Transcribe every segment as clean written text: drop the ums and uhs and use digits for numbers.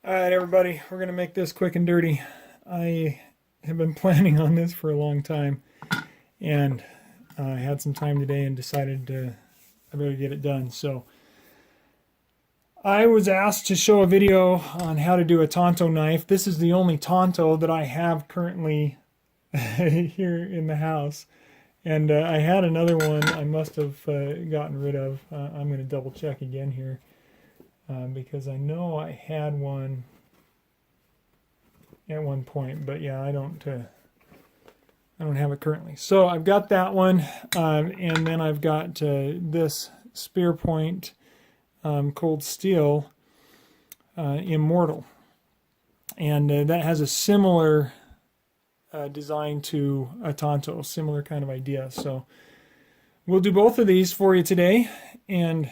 All right, everybody, we're going to make this quick and dirty. I have been planning on this for a long time, and I had some time today and decided I better get it done. So I was asked to show a video on how to do a Tanto knife. This is the only Tanto that I have currently here in the house. And I had another one I must have gotten rid of. I'm going to double check again here because I know I had one at one point, but yeah, I don't have it currently. So I've got that one, and then I've got this spear point cold steel Immortal, and that has a similar design to a Tanto, similar kind of idea. So we'll do both of these for you today and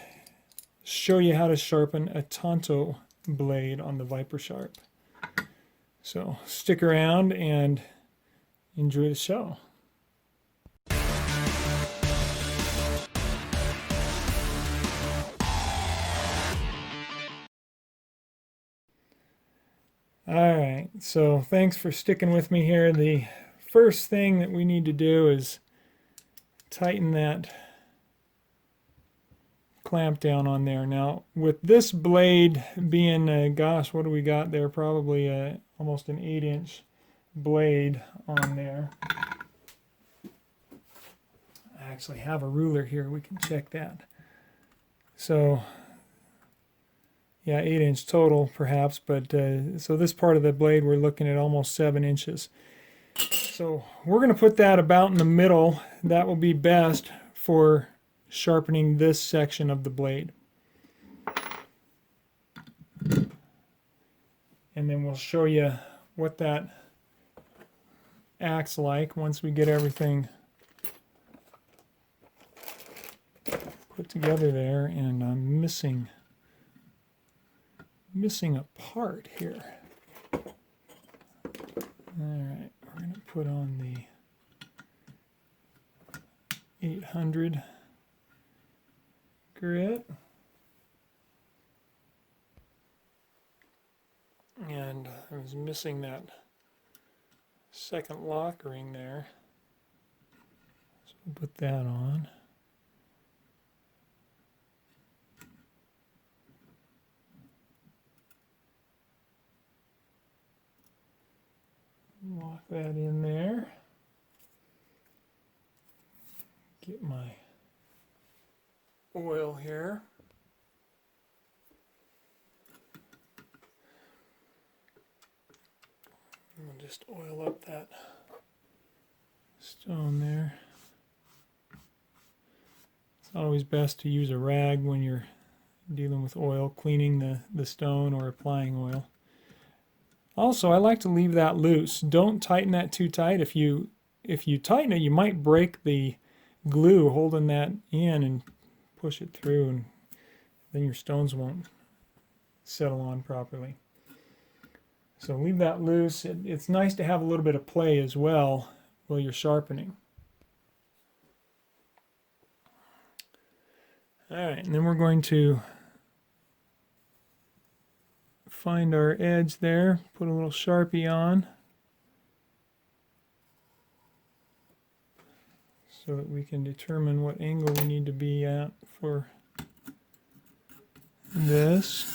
show you how to sharpen a Tanto blade on the ViperSharp. So stick around and enjoy the show. All right, so thanks for sticking with me here. The first thing that we need to do is tighten that clamp down on there. Now, with this blade being, gosh, what do we got there? Probably almost an 8-inch blade on there. I actually have a ruler here. We can check that. So, yeah, 8-inch total, perhaps. But so this part of the blade, we're looking at almost 7 inches. So we're going to put that about in the middle. That will be best for sharpening this section of the blade. And then we'll show you what that acts like once we get everything put together there. And I'm missing a part here. Alright, we're going to put on the 800 grit. And I was missing that second lock ring there. So we'll put that on. Lock that in there. Get my oil here. And we'll just oil up that stone there. It's always best to use a rag when you're dealing with oil, cleaning the stone or applying oil. Also, I like to leave that loose. Don't tighten that too tight. If you tighten it, you might break the glue holding that in and push it through, and then your stones won't settle on properly. So leave that loose. It's nice to have a little bit of play as well while you're sharpening. All right, and then we're going to find our edge there, put a little Sharpie on so that we can determine what angle we need to be at for this.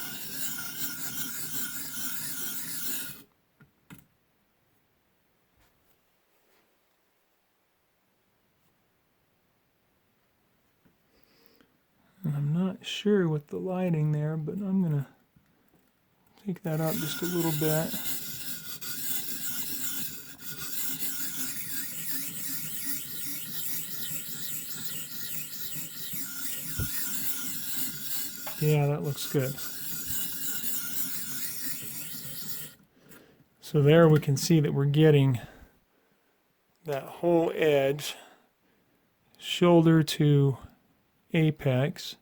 And I'm not sure with the lighting there, but I'm going to take that up just a little bit. Yeah, that looks good. So there we can see that we're getting that whole edge, shoulder to apex.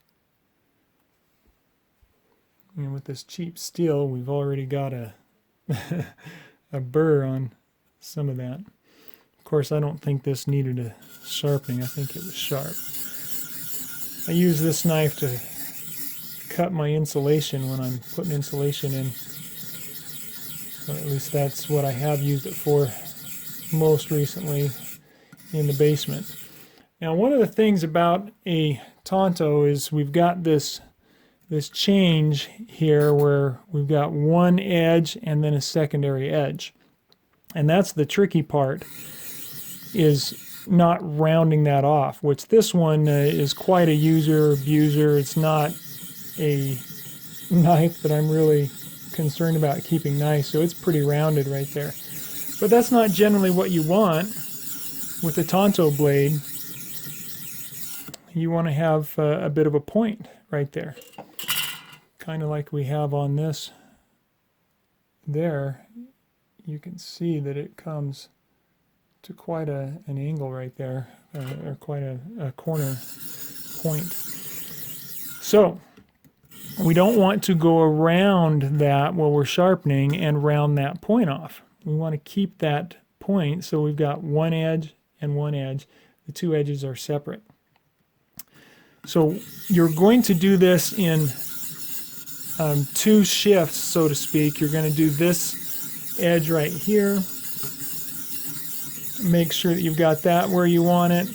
And with this cheap steel, we've already got a a burr on some of that. Of course, I don't think this needed a sharpening. I think it was sharp. I use this knife to cut my insulation when I'm putting insulation in Or at least that's what I have used it for most recently in the basement. Now, one of the things about a Tanto is we've got this change here where we've got one edge and then a secondary edge. And that's the tricky part, is not rounding that off, which this one is quite a user abuser. It's not a knife that I'm really concerned about keeping nice, so it's pretty rounded right there. But that's not generally what you want with a Tanto blade. You want to have a bit of a point right there, kind of like we have on this there. You can see that it comes to quite an angle right there, or quite a corner point. So we don't want to go around that while we're sharpening and round that point off. We want to keep that point, so we've got one edge and one edge. The two edges are separate. So you're going to do this in two shifts, so to speak. You're going to do this edge right here. Make sure that you've got that where you want it.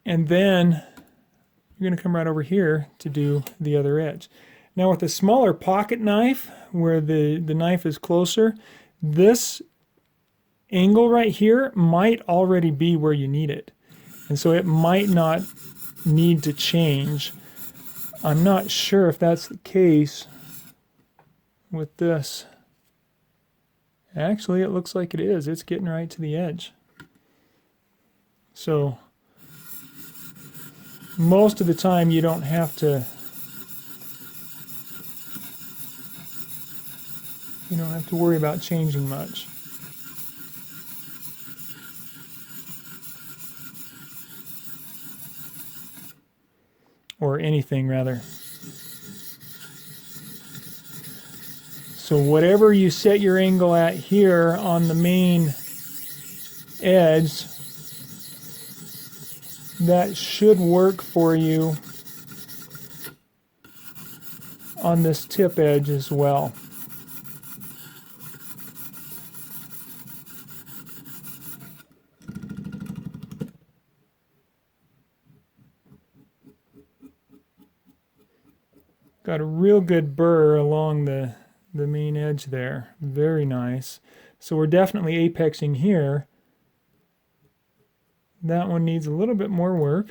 And then you're going to come right over here to do the other edge. Now with a smaller pocket knife, where the knife is closer, this angle right here might already be where you need it. And so it might not need to change. I'm not sure if that's the case with this. Actually, it looks like it is. It's getting right to the edge. So most of the time you don't have to worry about changing much. Or anything, rather. So whatever you set your angle at here on the main edge, that should work for you on this tip edge as well. Got a real good burr along the main edge there. Very nice. So we're definitely apexing here. That one needs a little bit more work,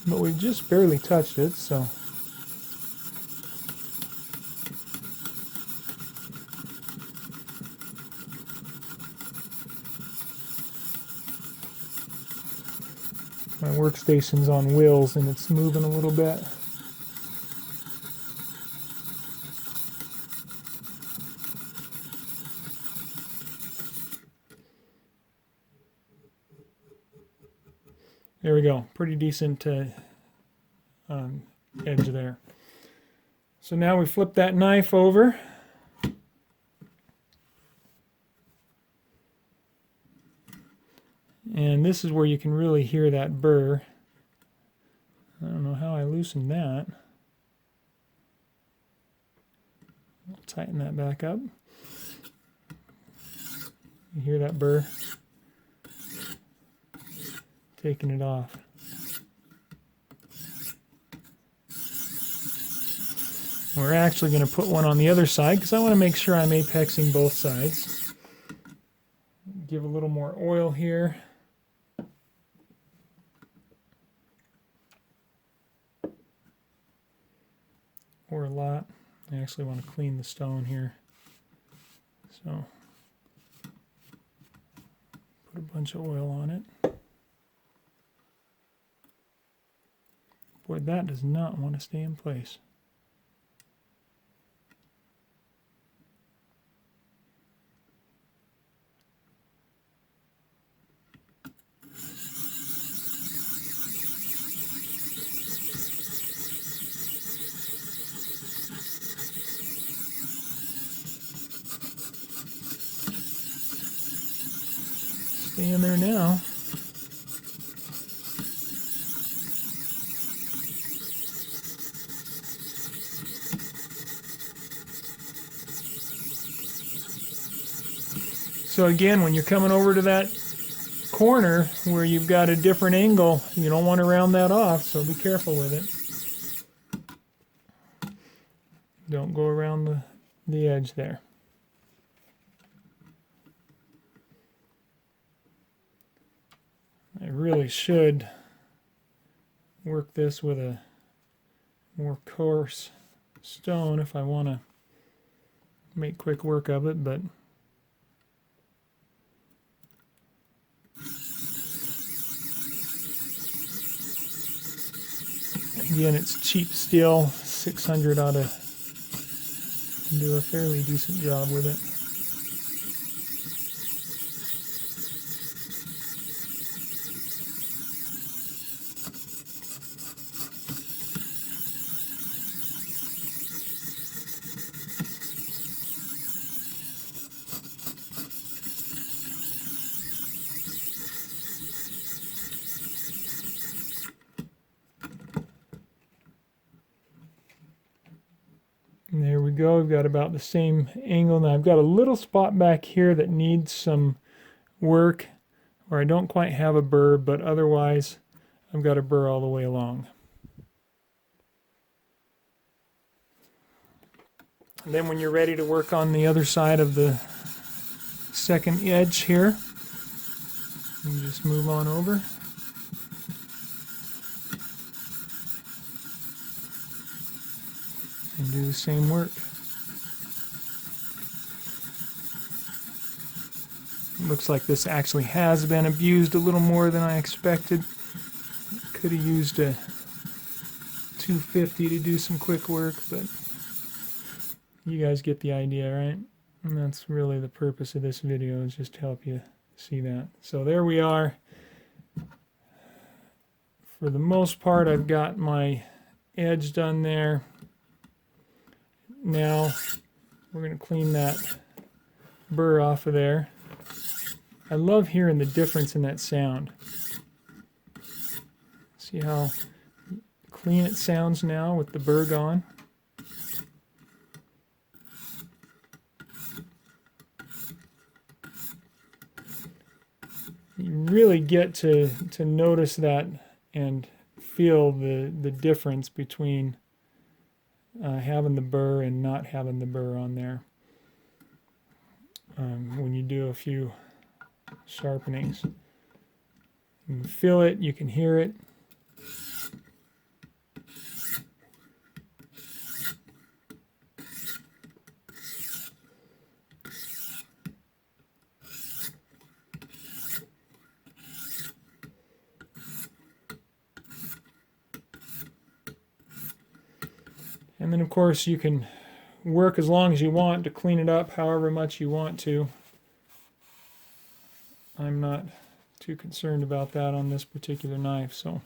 but we've just barely touched it, so. My workstation's on wheels and it's moving a little bit. There we go. Pretty decent edge there. So now we flip that knife over. And this is where you can really hear that burr. I don't know how I loosened that. I'll tighten that back up. You hear that burr? Taking it off. We're actually going to put one on the other side because I want to make sure I'm apexing both sides. Give a little more oil here. Or a lot. I actually want to clean the stone here. So put a bunch of oil on it. Boy, that does not want to stay in place. Stay in there now. So again, when you're coming over to that corner where you've got a different angle, you don't want to round that off, so be careful with it. Don't go around the edge there. I really should work this with a more coarse stone if I want to make quick work of it, but again, it's cheap steel. 600 ought to do a fairly decent job with it. And there we go. We've got about the same angle. Now I've got a little spot back here that needs some work, where I don't quite have a burr, but otherwise I've got a burr all the way along. And then when you're ready to work on the other side of the second edge here, you just move on over. And do the same work. Looks like this actually has been abused a little more than I expected. Could have used a 250 to do some quick work, but you guys get the idea, right? And that's really the purpose of this video, is just to help you see that. So there we are. For the most part, I've got my edge done there. Now we're going to clean that burr off of there. I love hearing the difference in that sound. See how clean it sounds now with the burr gone? You really get to notice that and feel the difference between having the burr and not having the burr on there when you do a few sharpenings. You can feel it, you can hear it. And then of course you can work as long as you want to clean it up, however much you want to. I'm not too concerned about that on this particular knife, so.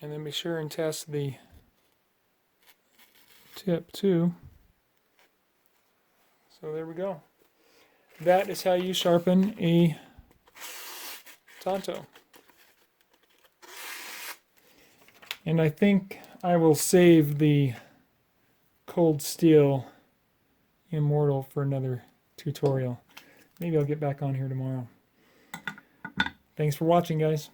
And then be sure and test the tip too. So there we go. That is how you sharpen a Tanto. And I think I will save the cold steel Immortal for another tutorial. Maybe I'll get back on here tomorrow. Thanks for watching, guys.